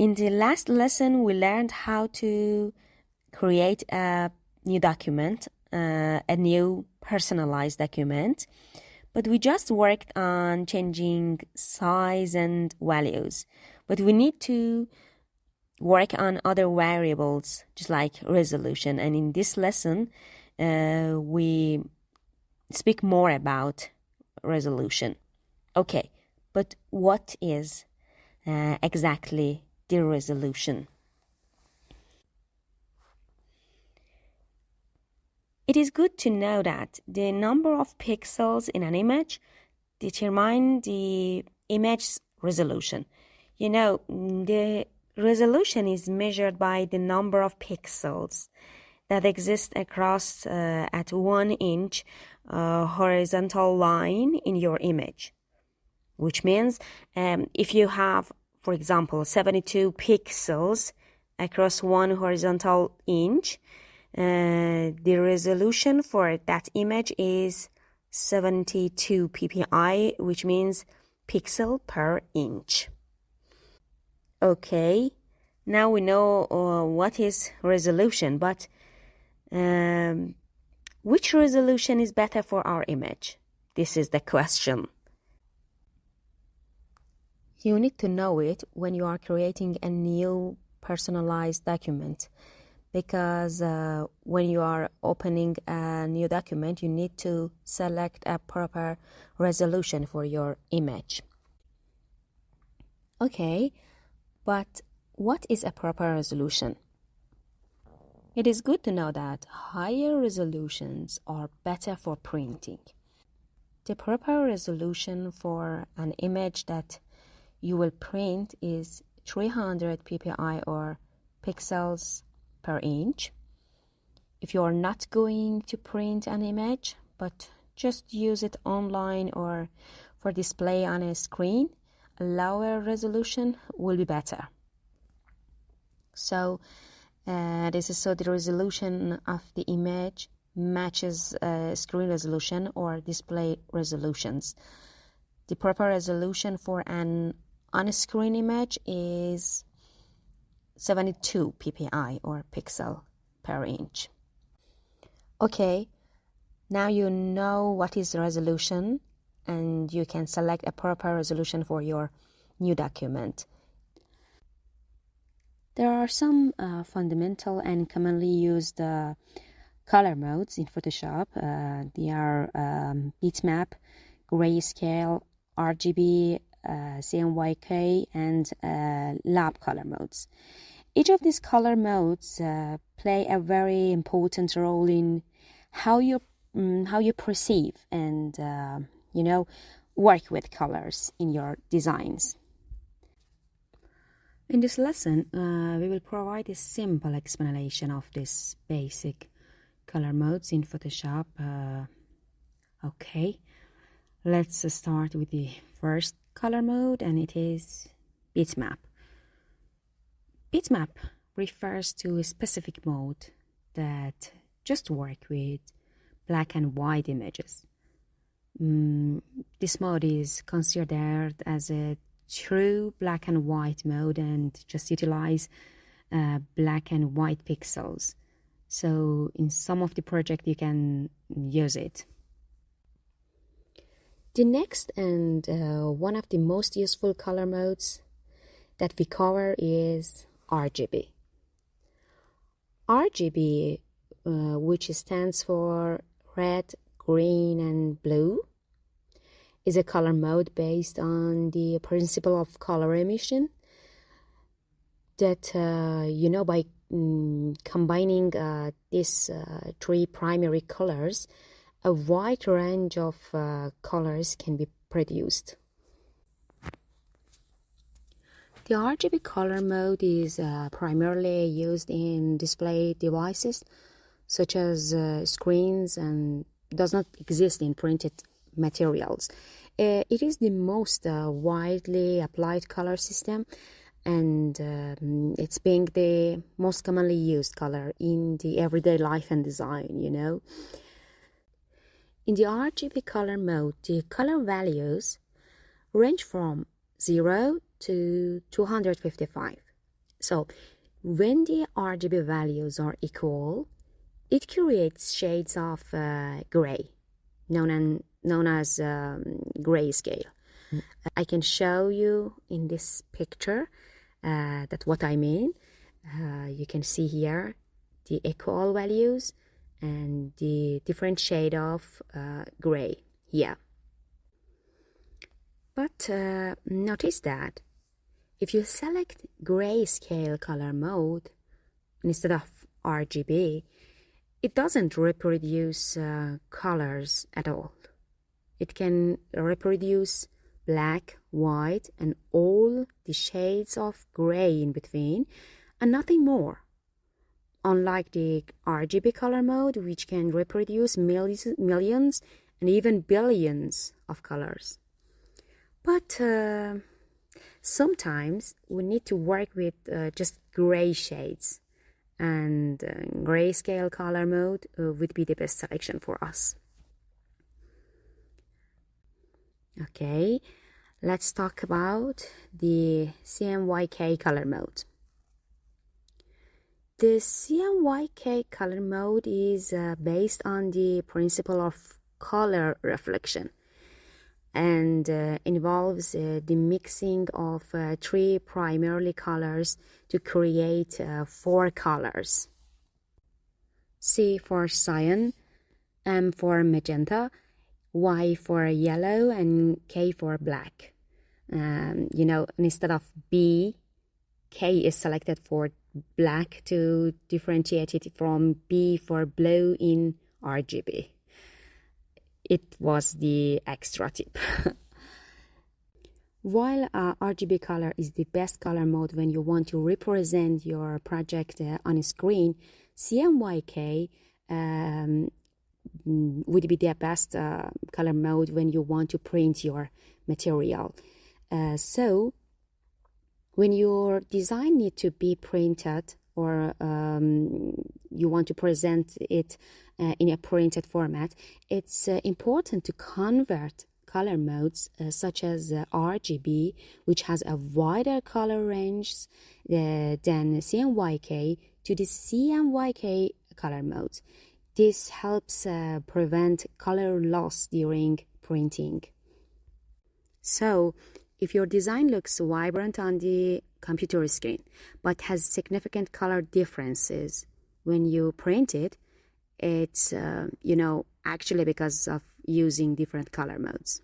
In the last lesson, we learned how to create a new document, a new personalized document, but we just worked on changing size and values. But we need to work on other variables, just like resolution. And in this lesson, we speak more about resolution. Okay, but what is exactly the resolution? It is good to know that the number of pixels in an image determine the image's resolution. You know, the resolution is measured by the number of pixels that exist across at 1 inch horizontal line in your image, which means if you have, for example, 72 pixels across 1 horizontal inch, the resolution for that image is 72 ppi, which means pixel per inch. Okay, now we know what is resolution, but which resolution is better for our image? This is the question. You need to know it when you are creating a new personalized document, because when you are opening a new document, you need to select a proper resolution for your image. Okay, but what is a proper resolution? It is good to know that higher resolutions are better for printing. The proper resolution for an image that you will print is 300 ppi or pixels per inch. If you are not going to print an image but just use it online or for display on a screen, a lower resolution will be better. So this is so the resolution of the image matches screen resolution or display resolutions. The proper resolution for an on-screen image is 72 ppi or pixel per inch. Okay, now you know what is resolution and you can select a proper resolution for your new document. There are some fundamental and commonly used color modes in Photoshop. They are bitmap, grayscale, RGB, CMYK, and lab color modes. Each of these color modes play a very important role in how you perceive and work with colors in your designs. In this lesson, we will provide a simple explanation of this basic color modes in Photoshop. Okay, let's start with the first color mode, and it is bitmap. Bitmap refers to a specific mode that just works with black and white images. This mode is considered as a true black and white mode and just utilize black and white pixels. So in some of the project you can use it. The next and one of the most useful color modes that we cover is RGB. RGB, which stands for red, green, and blue, is a color mode based on the principle of color emission that, by combining these three primary colors, a wide range of colors can be produced. The RGB color mode is primarily used in display devices such as screens and does not exist in printed materials. It is the most widely applied color system, and it's being the most commonly used color in the everyday life and design, In the RGB color mode, the color values range from 0 to 255. So when the RGB values are equal, it creates shades of gray, known as grayscale. I can show you in this picture that what I mean. You can see here the equal values and the different shade of gray here. But notice that if you select grayscale color mode instead of RGB, it doesn't reproduce colors at all. It can reproduce black, white, and all the shades of gray in between, and nothing more. Unlike the RGB color mode, which can reproduce millions and even billions of colors. But sometimes we need to work with just gray shades, and grayscale color mode would be the best selection for us. Okay, let's talk about the CMYK color mode. The CMYK color mode is based on the principle of color reflection and involves the mixing of three primary colors to create four colors. C for cyan, M for magenta, Y for yellow, and K for black. Instead of B, K is selected for black to differentiate it from B for blue in RGB. It was the extra tip. While RGB color is the best color mode when you want to represent your project on a screen, CMYK would be the best color mode when you want to print your material. So when your design needs to be printed or you want to present it in a printed format, it's important to convert color modes such as RGB, which has a wider color range than CMYK, to the CMYK color modes. This helps prevent color loss during printing. So, if your design looks vibrant on the computer screen but has significant color differences when you print it, it's actually because of using different color modes.